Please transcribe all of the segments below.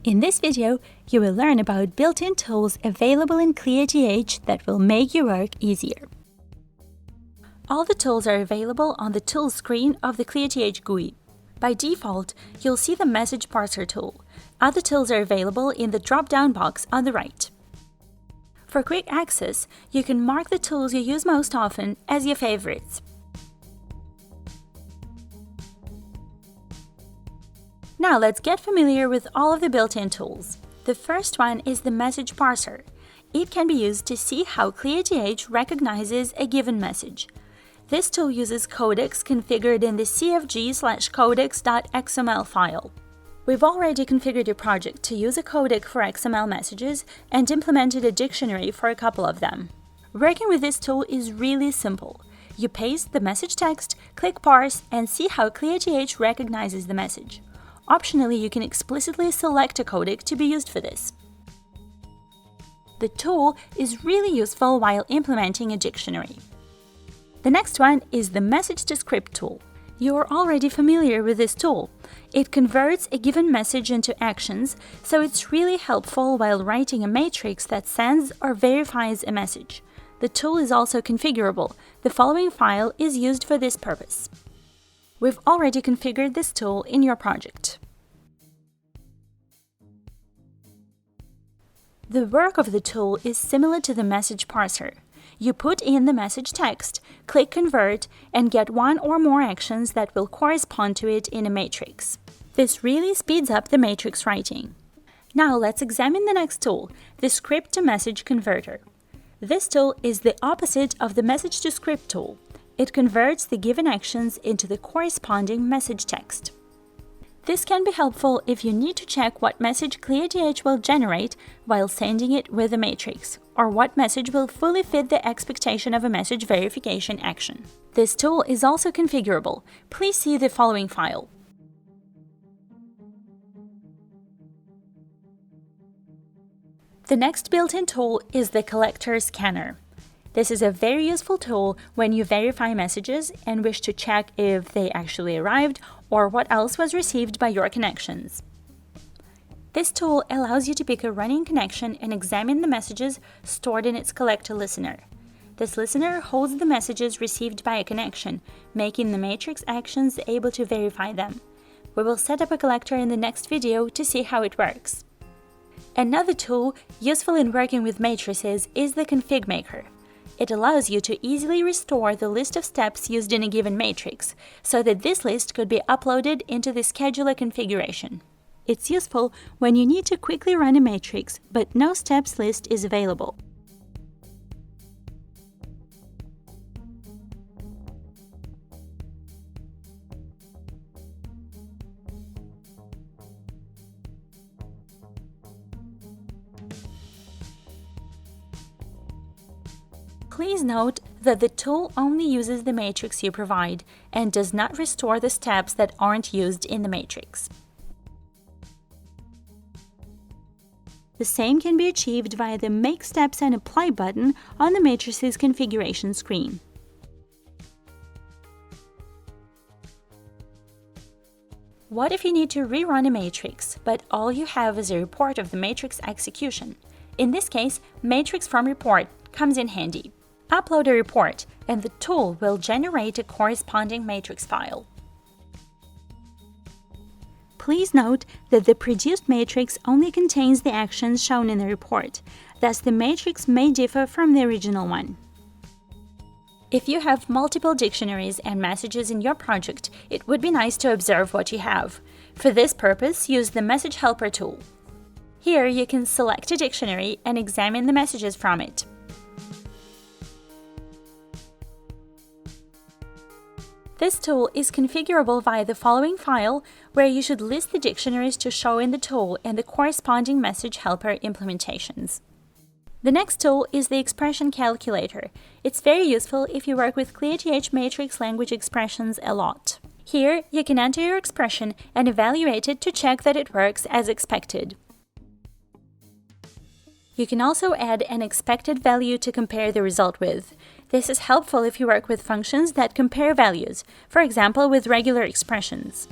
In this video, you will learn about built-in tools available in ClearTH that will make your work easier. All the tools are available on the Tools screen of the ClearTH GUI. By default, you'll see the Message Parser tool. Other tools are available in the drop-down box on the right. For quick access, you can mark the tools you use most often as your favorites. Now let's get familiar with all of the built-in tools. The first one is the Message Parser. It can be used to see how ClearTH recognizes a given message. This tool uses codecs configured in the cfg/codecs.xml file. We've already configured your project to use a codec for XML messages and implemented a dictionary for a couple of them. Working with this tool is really simple. You paste the message text, click Parse, and see how ClearTH recognizes the message. Optionally, you can explicitly select a codec to be used for this. The tool is really useful while implementing a dictionary. The next one is the Message to Script tool. You're already familiar with this tool. It converts a given message into actions, so it's really helpful while writing a matrix that sends or verifies a message. The tool is also configurable. The following file is used for this purpose. We've already configured this tool in your project. The work of the tool is similar to the Message Parser. You put in the message text, click Convert, and get one or more actions that will correspond to it in a matrix. This really speeds up the matrix writing. Now let's examine the next tool, the Script to Message Converter. This tool is the opposite of the Message to Script tool. It converts the given actions into the corresponding message text. This can be helpful if you need to check what message ClearTH will generate while sending it with a matrix, or what message will fully fit the expectation of a message verification action. This tool is also configurable. Please see the following file. The next built-in tool is the Collector Scanner. This is a very useful tool when you verify messages and wish to check if they actually arrived or what else was received by your connections. This tool allows you to pick a running connection and examine the messages stored in its collector listener. This listener holds the messages received by a connection, making the matrix actions able to verify them. We will set up a collector in the next video to see how it works. Another tool useful in working with matrices is the Config Maker. It allows you to easily restore the list of steps used in a given matrix, so that this list could be uploaded into the scheduler configuration. It's useful when you need to quickly run a matrix, but no steps list is available. Please note that the tool only uses the matrix you provide and does not restore the steps that aren't used in the matrix. The same can be achieved via the Make Steps and Apply button on the matrices configuration screen. What if you need to rerun a matrix, but all you have is a report of the matrix execution? In this case, Matrix from Report comes in handy. Upload a report, and the tool will generate a corresponding matrix file. Please note that the produced matrix only contains the actions shown in the report, thus the matrix may differ from the original one. If you have multiple dictionaries and messages in your project, it would be nice to observe what you have. For this purpose, use the Message Helper tool. Here you can select a dictionary and examine the messages from it. This tool is configurable via the following file, where you should list the dictionaries to show in the tool and the corresponding Message Helper implementations. The next tool is the Expression Calculator. It's very useful if you work with ClearTH matrix language expressions a lot. Here, you can enter your expression and evaluate it to check that it works as expected. You can also add an expected value to compare the result with. This is helpful if you work with functions that compare values, for example with regular expressions.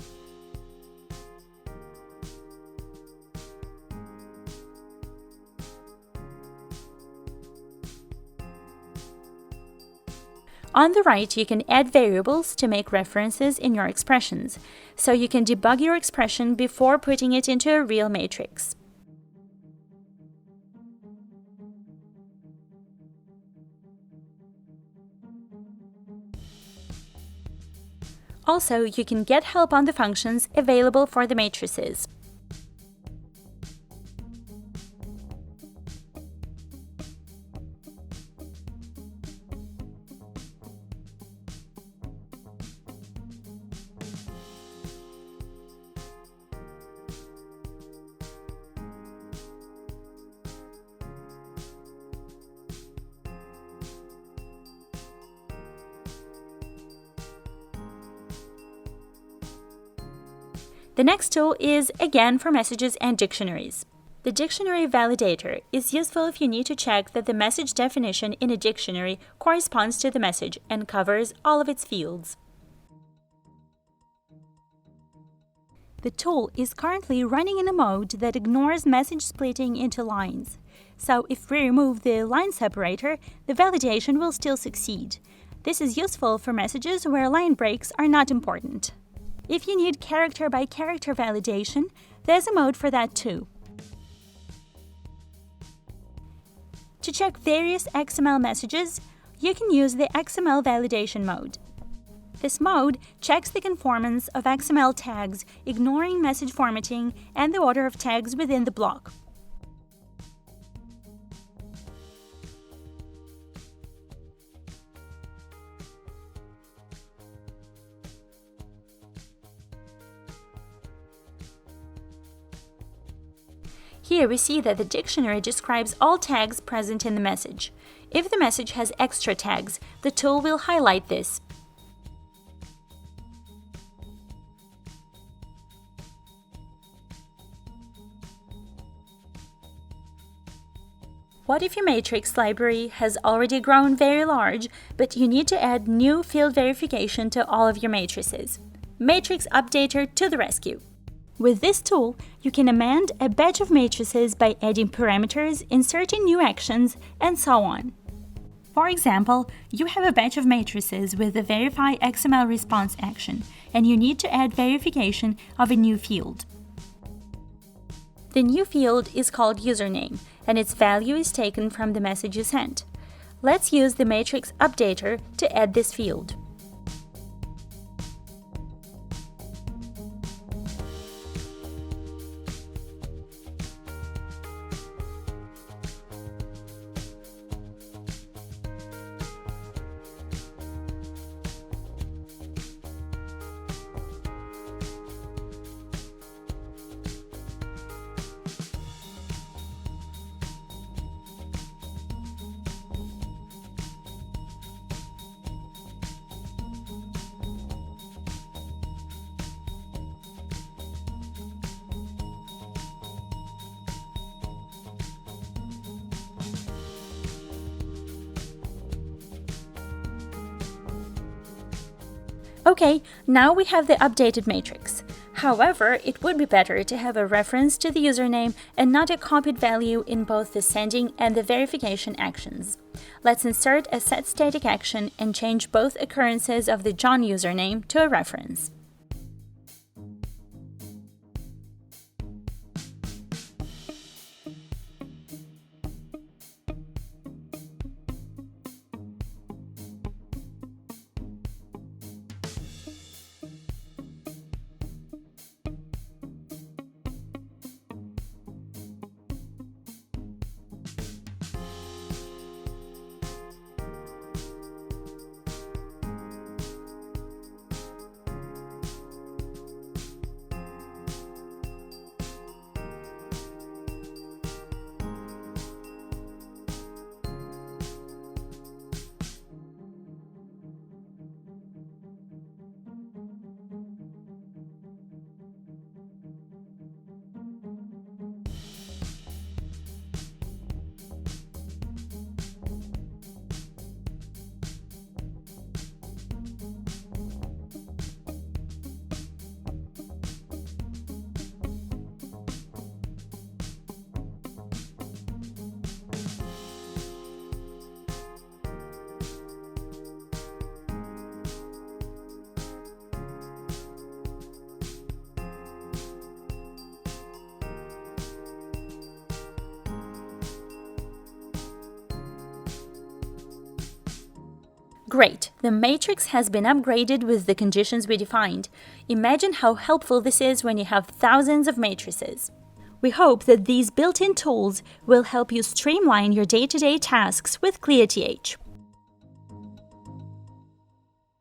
On the right, you can add variables to make references in your expressions, so you can debug your expression before putting it into a real matrix. Also, you can get help on the functions available for the matrices. The next tool is, again, for messages and dictionaries. The dictionary validator is useful if you need to check that the message definition in a dictionary corresponds to the message and covers all of its fields. The tool is currently running in a mode that ignores message splitting into lines. So if we remove the line separator, the validation will still succeed. This is useful for messages where line breaks are not important. If you need character-by-character validation, there's a mode for that too. To check various XML messages, you can use the XML validation mode. This mode checks the conformance of XML tags, ignoring message formatting and the order of tags within the block. Here we see that the dictionary describes all tags present in the message. If the message has extra tags, the tool will highlight this. What if your matrix library has already grown very large, but you need to add new field verification to all of your matrices? Matrix Updater to the rescue! With this tool, you can amend a batch of matrices by adding parameters, inserting new actions, and so on. For example, you have a batch of matrices with the Verify XML response action, and you need to add verification of a new field. The new field is called username, and its value is taken from the message you sent. Let's use the Matrix Updater to add this field. Okay, now we have the updated matrix. However, it would be better to have a reference to the username and not a copied value in both the sending and the verification actions. Let's insert a setStatic action and change both occurrences of the John username to a reference. Great, the matrix has been upgraded with the conditions we defined. Imagine how helpful this is when you have thousands of matrices. We hope that these built-in tools will help you streamline your day-to-day tasks with ClearTH.